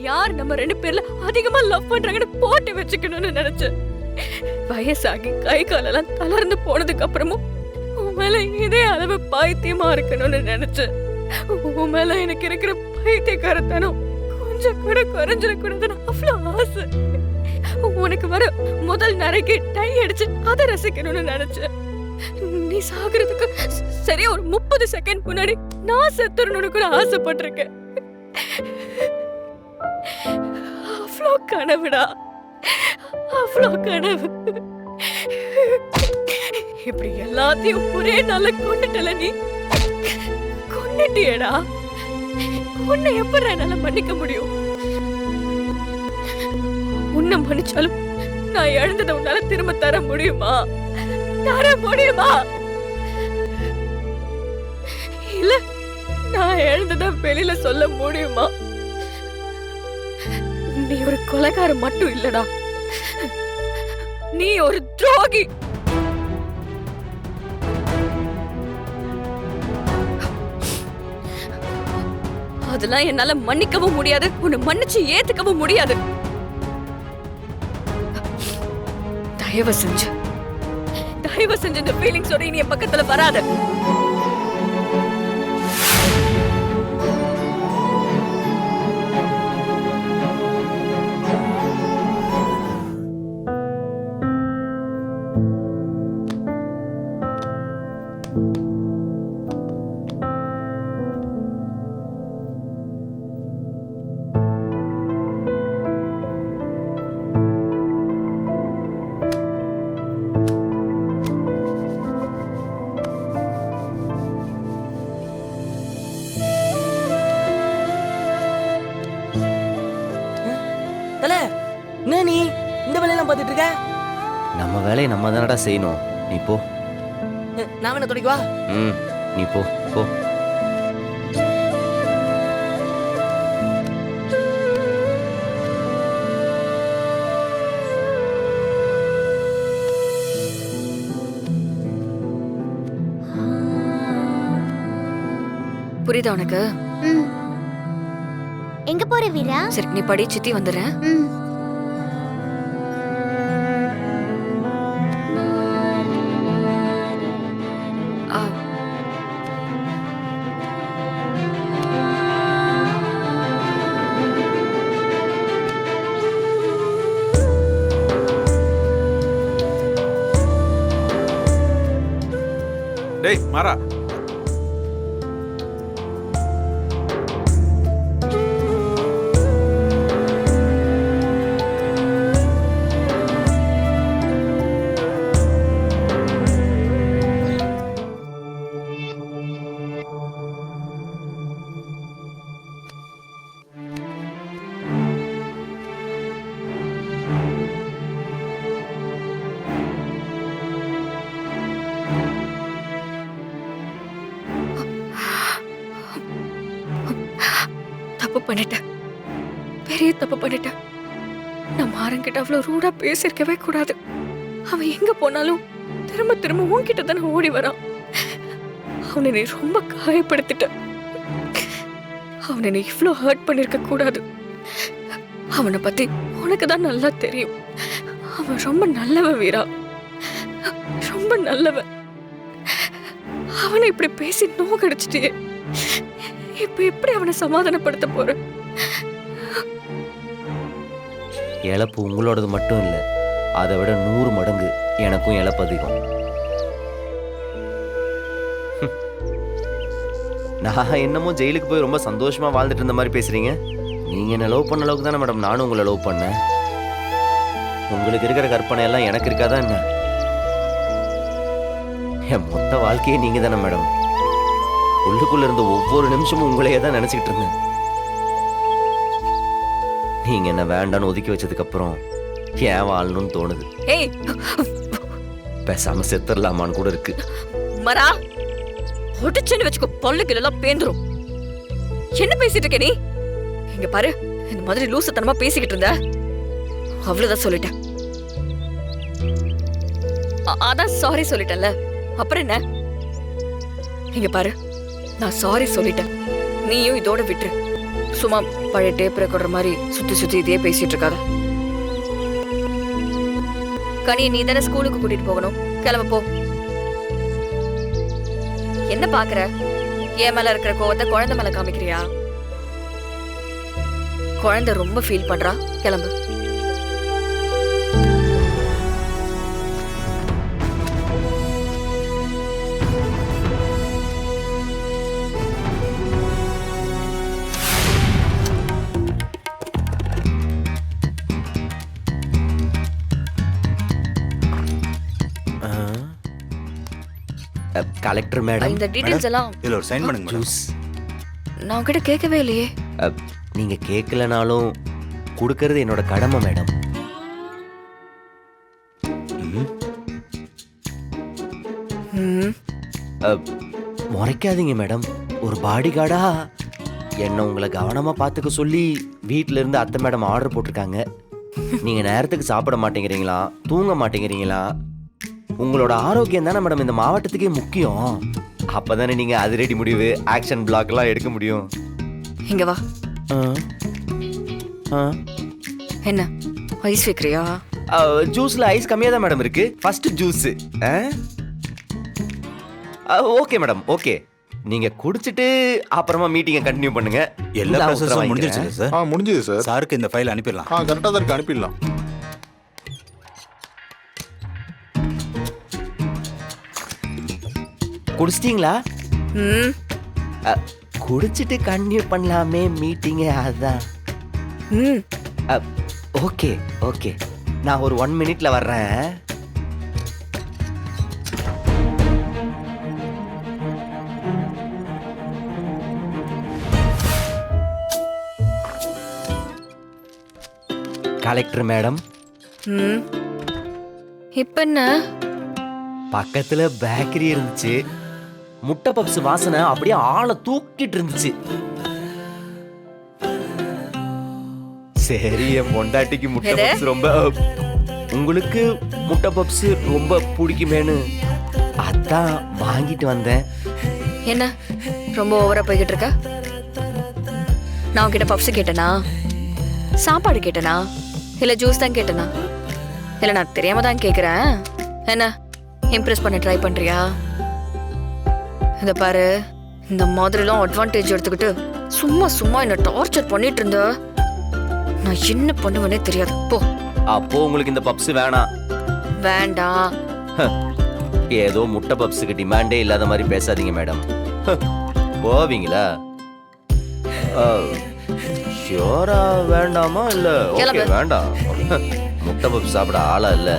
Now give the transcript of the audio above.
யார் நம்ம 2 பேர்ல அதிகமா லவ் பண்றாங்கன்னு போட்டு வச்சுக்கணும்னு நினைச்சேன். வயசாகி கை காலெல்லாம் தளர்ந்து போனதுக்கு அப்புறமும் உன் மேல இதே அளவு பைத்தியமா இருக்கணும்னு நினைச்சேன். உன் மேல எனக்கு இருக்கிற பைத்தியக்காரத்தனம் கொஞ்சம் கூட குறைஞ்சிடக்கூடாதுன்னு அவ்வளவு ஆசை. உனக்கு வர முதல் நரைக்கு டை அடிச்சு அதை ரசிக்கணும்னு நினைச்சேன். நீ சாகுறதுக்கு சரியா ஒரு 30 செகண்ட் முன்னாடி நான் செத்துறணும்னு கூட ஆசைப்பட்டிருக்கேன். அவ்வளோ கனவுடா, அவ்வளோ கனவு. இப்படி எல்லாத்தையும் ஒரே நாள்ல கொண்டுட்டல நீ. கொண்டுட்டியடா. உன்னை எப்படி என்னால மன்னிக்க முடியும்? உன்னை மன்னிச்சாலும் நான் இழந்ததை உன்னால திரும்ப தர முடியுமா? தர முடியுமா? இல்ல நான் இழந்ததை வெளியில சொல்ல முடியுமா? நீ ஒரு கொலைகாரன் மட்டும் இல்லடா, நீ ஒரு துரோகி. அதெல்லாம் என்னால மன்னிக்கவும் முடியாது, உன்னை மன்னிச்சு ஏத்துக்கவும் முடியாது. தயவு செஞ்சு இந்த ஃபீலிங்ஸோட நீ என் பக்கத்துல வராத. என்ன நீ இந்த வேலையெல்லாம் பார்த்துட்டு இருக்க? நம்ம வேலையை நம்ம தானடா செய்யணும். நீ போ. நான் வேணா துடைக்கு வா. நீ போ போ. புரியுதா உனக்கு? எங்க போற வீரா? சரி நீ படி, சித்தி வந்துடுறேன். டேய் மாறா, தப்பு பண்ணிட்டேன், பெரிய தப்பு பண்ணிட்டேன். நான் மாறன்கிட்ட அவ்வளவு ரூடா பேசிருக்கவே கூடாது. அவன் எங்க போனாலும் திரும்ப திரும்ப உன்கிட்ட தானே ஓடி வரான். அவனை நீ ரொம்ப காயப்படுத்திட்ட. அவனை நீ இவ்வளோ ஹர்ட் பண்ணிருக்க கூடாது. அவனை பத்தி உனக்கு தான் நல்லா தெரியும். அவன் ரொம்ப நல்லவன் வீரா, ரொம்ப நல்லவன். அவனை இப்படி பேசி நோக்கடிச்சிட்டே. இப்ப எப்படி அவனை சமாதானப்படுத்த போற? இழப்பு உங்களோடது மட்டும் இல்லை, அதை விட 100 மடங்கு எனக்கும் இழப்பு அதிகம். நான் என்னமோ ஜெயிலுக்கு போய் ரொம்ப சந்தோஷமா வாழ்ந்துட்டு இருந்த மாதிரி பேசுறீங்க. நீங்க என்ன லவ் பண்ண அளவுக்கு தானே மேடம் நானும் உங்களை லவ் பண்ணேன். உங்களுக்கு இருக்கிற கற்பனை எல்லாம் எனக்கு இருக்காதான் என்ன? என் மொத்த வாழ்க்கையே நீங்க தானே மேடம். உள்ளுக்குள்ள இருந்த ஒவ்வொரு நிமிஷமும் உங்களையே தான் நினைச்சுக்கிட்டு இருந்தேன். நீங்க என்ன வேண்டான்னு ஒதுக்கி வச்சதுக்கு அப்புறம் ஏன் வாழணும்னு தோணுது. பேசாம செத்துடலாமான்னு கூட இருக்கு. மரா ஒடிச்சுன்னு வச்சுக்கோ, பல்லுக்கு எல்லாம் பேந்துரும். என்ன பேசிட்டு இருக்க நீ? இங்க பாரு, இந்த மாதிரி லூசுத்தனமா பேசிக்கிட்டு இருந்த அவ்வளவுதான் சொல்லிட்டேன். அதான் சாரி சொல்லிட்டேன்ல, அப்புறம் என்ன? இங்க பாரு, நான் சாரி சொல்லிட்டேன். நீயும் இதோட விட்டுரு. சும்மா பழைய டேப் ரெக்கார்டர் மாதிரி சுத்தி சுத்தி இதையே பேசிட்டு இருக்காத. கனி, நீ தானே ஸ்கூலுக்கு கூட்டிட்டு போகணும், கிளம்ப போ. என்ன பாக்குற? என் மேல இருக்கிற கோவத்தை குழந்தை மேல காமிக்கிறியா? குழந்தை ரொம்ப ஃபீல் பண்றா, கிளம்பு. கலெக்டர் மேடம், இந்த டீடைல்ஸ் எல்லாம் இதுல ஒரு சைன் பண்ணுங்க மேடம். ஜூஸ் நான் உன்கிட்ட கேட்கவே இல்லையே. நீங்க கேட்கலனாலும் கொடுக்கறது என்னோட கடமை மேடம். ம், முறைக்காதீங்க மேடம். ஒரு பாடி கார்டா என்ன உங்களை கவனமா பார்த்துக்க சொல்லி வீட்ல இருந்து அத்தை மேடம் ஆர்டர் போட்டிருக்காங்க. நீங்க நேரத்துக்கு சாப்பிட மாட்டேங்கிறீங்களா, தூங்க மாட்டேங்கிறீங்களா? உங்களோட ஆரோக்கியம் தானே மேடம் இந்த மாவட்டத்துக்கே முக்கியம். அப்பதானே நீங்க அதிரடி முடிவு, ஆக்ஷன் பிளாக் எல்லாம் எடுக்க முடியும். இங்க வா. ஆ, ஆ. என்ன ஐஸ் வைக்கிறியா? ஜூஸ்ல ஐஸ் கம்மியா தான் மேடம் இருக்கு. First juice. Okay madam, okay. நீங்க குடிச்சிட்டு அப்புறமா மீட்டிங்கை கண்டினியூ பண்ணுங்க. எல்லா நான் ப்ராசஸும் உத்தரவு முடிஞ்சிருச்சு வாங்கிக்கிறேன். சார். முடிஞ்சது சார். சாருக்கு இந்த ஃபைல் அனுப்பிடலாம். கரெக்டாக தான் இருக்கு, அனுப்பிடலாம். குடிச்சிட்டீங்களா? ம், குடிச்சிட்டு கண்டினியூ பண்ணலாமே மீட்டிங்க, அதான். ம். ஓகே ஓகே, நான் ஒரு 1 மினிட்ல வர்றேன். கலெக்டர் மேடம், ம். இப்ப என்ன? பக்கத்துல பேக்கரி இருந்துச்சு. முட்டை பப்ஸ் வாசனை அப்படியே ஆளை தூக்கிட்டு இருந்துச்சு. சரி, என் பொண்டாட்டிக்கு முட்டை எது? பப்ஸ் ரொம்ப, உங்களுக்கு முட்டை பப்ஸ் ரொம்ப பிடிக்குமேனு அதான் வாங்கிட்டு வந்தேன். என்ன ரொம்ப ஓவரா போய்கிட்டு இருக்க? நான் உன்கிட்ட பப்ஸ் கேட்டனா, சாப்பாடு கேட்டனா, இல்ல ஜூஸ் தான் கேட்டனா? இல்ல நான் தெரியாம தான் கேக்குறேன். என்ன இம்ப்ரெஸ் பண்ண ட்ரை பண்றியா? இத பாரு, இந்த மாதிரிலாம் அட்வான்டேஜ் எடுத்துக்கிட்டு சும்மா சும்மா என்ன டார்ச்சர் பண்ணிட்டு இருந்த நான் என்ன பண்ணுவேனே தெரியாது. போ. அப்போ உங்களுக்கு இந்த பப்ஸ் வேணாம். வேண்டாம். ஏதோ முட்டை பப்ஸுக்கு டிமாண்டே இல்லாத மாதிரி பேசாதீங்க மேடம். போவீங்களா? ஷியோரா வேண்டாமா? இல்ல ஓகே கிளம்பு. வேண்டாம். முட்டை பப்ஸ் சாப்பிட ஆளா இல்ல.